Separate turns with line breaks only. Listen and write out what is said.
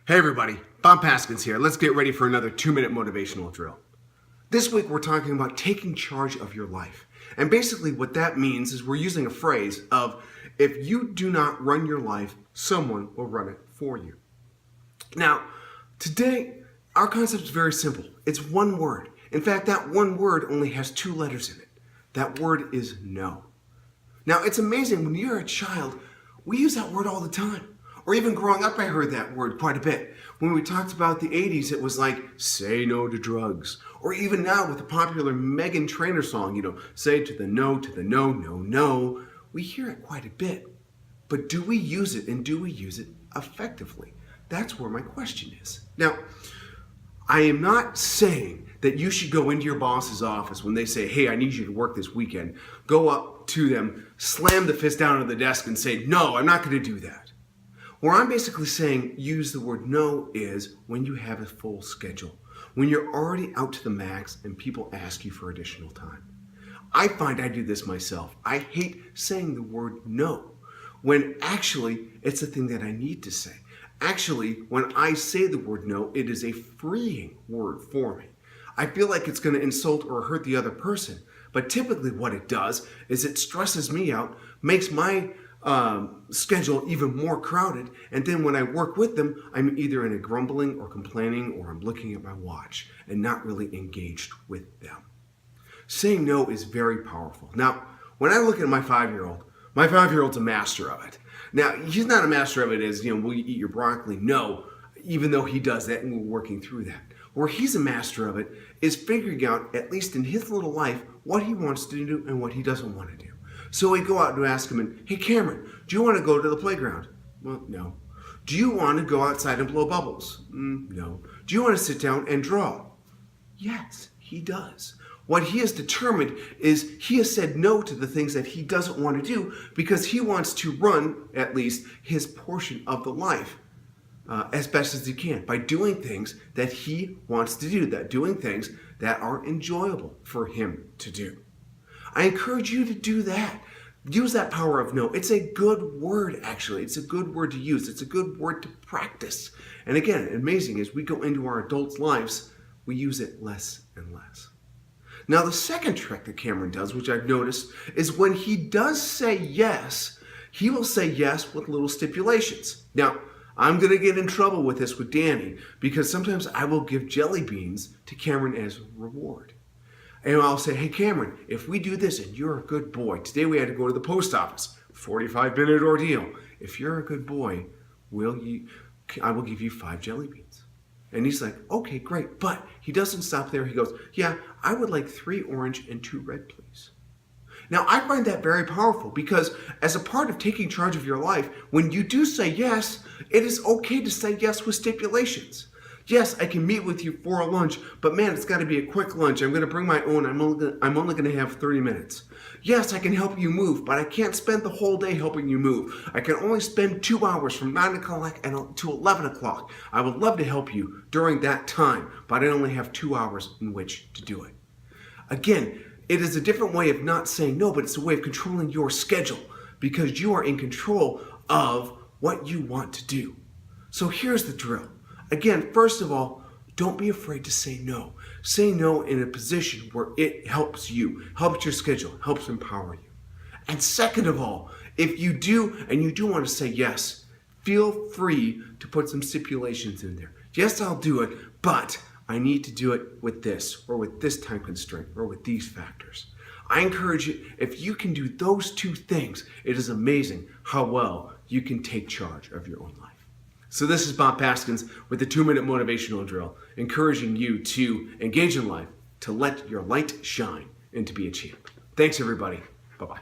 Hey everybody, Bob Paskins here. Let's get ready for another 2-minute motivational drill. This week we're talking about taking charge of your life. And basically what that means is we're using a phrase of, if you do not run your life, someone will run it for you. Now, today our concept is very simple. It's one word. In fact, that one word only has 2 letters in it. That word is no. Now, it's amazing, when you're a child, we use that word all the time. Or even growing up, I heard that word quite a bit. When we talked about the 80s, it was like, say no to drugs. Or even now with the popular Meghan Trainor song, say to the no, no, no. We hear it quite a bit. But do we use it, and do we use it effectively? That's where my question is. Now, I am not saying that you should go into your boss's office when they say, hey, I need you to work this weekend. Go up to them, slam the fist down on the desk and say, no, I'm not going to do that. Where I'm basically saying use the word no is when you have a full schedule, when you're already out to the max and people ask you for additional time. I find I do this myself. I hate saying the word no when actually it's a thing that I need to say. Actually, when I say the word no, it is a freeing word for me. I feel like it's going to insult or hurt the other person, but typically what it does is it stresses me out, makes my schedule even more crowded, and then when I work with them, I'm either in a grumbling or complaining, or I'm looking at my watch and not really engaged with them. Saying no is very powerful. Now, when I look at my 5-year-old's a master of it. Now, he's not a master of it as, will you eat your broccoli? No, even though he does that and we're working through that. Where he's a master of it is figuring out, at least in his little life, what he wants to do and what he doesn't want to do. So we go out and ask him, and, hey Cameron, do you want to go to the playground? Well, no. Do you want to go outside and blow bubbles? No. Do you want to sit down and draw? Yes, he does. What he has determined is he has said no to the things that he doesn't want to do because he wants to run, at least, his portion of the life as best as he can by doing things that he wants to do, doing things that are enjoyable for him to do. I encourage you to do that. Use that power of no. It's a good word, actually. It's a good word to use. It's a good word to practice. And again, amazing, as we go into our adults' lives, we use it less and less. Now, the second trick that Cameron does, which I've noticed, is when he does say yes, he will say yes with little stipulations. Now, I'm going to get in trouble with this with Danny because sometimes I will give jelly beans to Cameron as a reward. And I'll say, hey Cameron, if we do this and you're a good boy, today we had to go to the post office, 45-minute ordeal. If you're a good boy, I will give you 5 jelly beans. And he's like, okay, great. But he doesn't stop there. He goes, yeah, I would like 3 orange and 2 red, please. Now, I find that very powerful because as a part of taking charge of your life, when you do say yes, it is okay to say yes with stipulations. Yes, I can meet with you for a lunch, but man, it's got to be a quick lunch. I'm going to bring my own. I'm only going to have 30 minutes. Yes, I can help you move, but I can't spend the whole day helping you move. I can only spend 2 hours from 9 o'clock to 11 o'clock. I would love to help you during that time, but I only have 2 hours in which to do it. Again, it is a different way of not saying no, but it's a way of controlling your schedule because you are in control of what you want to do. So here's the drill. Again, first of all, don't be afraid to say no. Say no in a position where it helps you, helps your schedule, helps empower you. And second of all, if you do and you do want to say yes, feel free to put some stipulations in there. Yes, I'll do it, but I need to do it with this or with this time constraint or with these factors. I encourage you, if you can do those 2 things, it is amazing how well you can take charge of your own life. So this is Bob Paskins with the 2-minute motivational drill, encouraging you to engage in life, to let your light shine, and to be a champ. Thanks, everybody. Bye-bye.